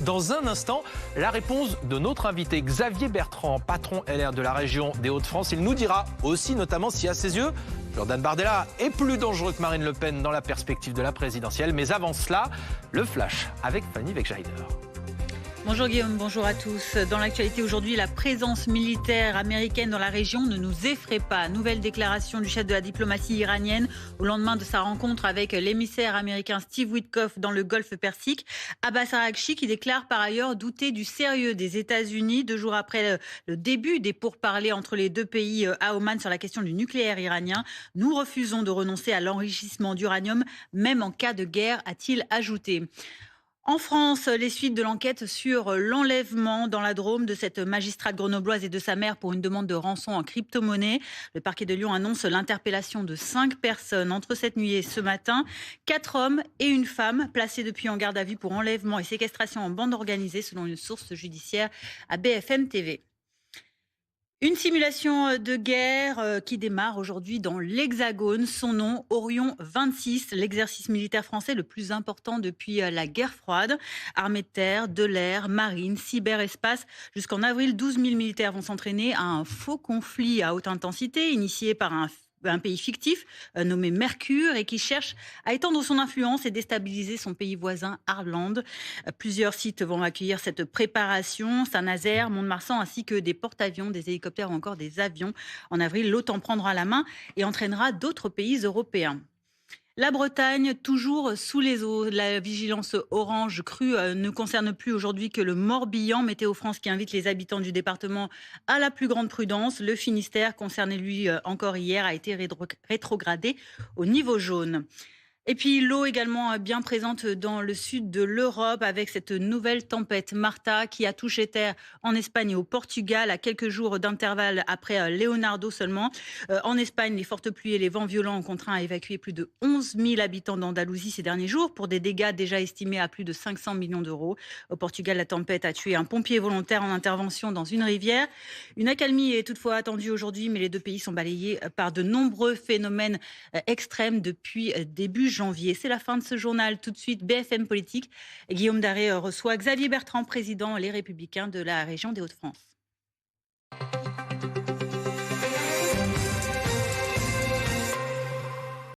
Dans un instant, la réponse de notre invité Xavier Bertrand, patron LR de la région des Hauts-de-France. Il nous dira aussi notamment si à ses yeux, Jordan Bardella est plus dangereux que Marine Le Pen dans la perspective de la présidentielle. Mais avant cela, le flash avec Fanny Wegscheider. Bonjour Guillaume, bonjour à tous. Dans l'actualité aujourd'hui, la présence militaire américaine dans la région ne nous effraie pas. Nouvelle déclaration du chef de la diplomatie iranienne au lendemain de sa rencontre avec l'émissaire américain Steve Witkoff dans le Golfe Persique. Abbas Araghchi qui déclare par ailleurs douter du sérieux des États-Unis 2 jours après le début des pourparlers entre les deux pays à Oman sur la question du nucléaire iranien. Nous refusons de renoncer à l'enrichissement d'uranium, même en cas de guerre, a-t-il ajouté. En France, les suites de l'enquête sur l'enlèvement dans la Drôme de cette magistrate grenobloise et de sa mère pour une demande de rançon en crypto-monnaie. Le parquet de Lyon annonce l'interpellation de 5 personnes entre cette nuit et ce matin. 4 hommes et une femme placés depuis en garde à vue pour enlèvement et séquestration en bande organisée selon une source judiciaire à BFM TV. Une simulation de guerre qui démarre aujourd'hui dans l'Hexagone. Son nom, Orion 26, l'exercice militaire français le plus important depuis la guerre froide. Armée de terre, de l'air, marine, cyberespace. Jusqu'en avril, 12 000 militaires vont s'entraîner à un faux conflit à haute intensité initié par un pays fictif nommé Mercure et qui cherche à étendre son influence et déstabiliser son pays voisin Arlande. Plusieurs sites vont accueillir cette préparation, Saint-Nazaire, Mont-de-Marsan ainsi que des porte-avions, des hélicoptères ou encore des avions. En avril, l'OTAN prendra la main et entraînera d'autres pays européens. La Bretagne, toujours sous les eaux. La vigilance orange crue ne concerne plus aujourd'hui que le Morbihan. Météo France qui invite les habitants du département à la plus grande prudence. Le Finistère, concerné lui encore hier, a été rétrogradé au niveau jaune. Et puis l'eau également bien présente dans le sud de l'Europe avec cette nouvelle tempête Martha qui a touché terre en Espagne et au Portugal à quelques jours d'intervalle après Leonardo seulement. En Espagne, les fortes pluies et les vents violents ont contraint à évacuer plus de 11 000 habitants d'Andalousie ces derniers jours pour des dégâts déjà estimés à plus de 500 millions d'euros. Au Portugal, la tempête a tué un pompier volontaire en intervention dans une rivière. Une accalmie est toutefois attendue aujourd'hui, mais les deux pays sont balayés par de nombreux phénomènes extrêmes depuis début janvier. C'est la fin de ce journal. Tout de suite, BFM Politique. Guillaume Daré reçoit Xavier Bertrand, président Les Républicains de la région des Hauts-de-France.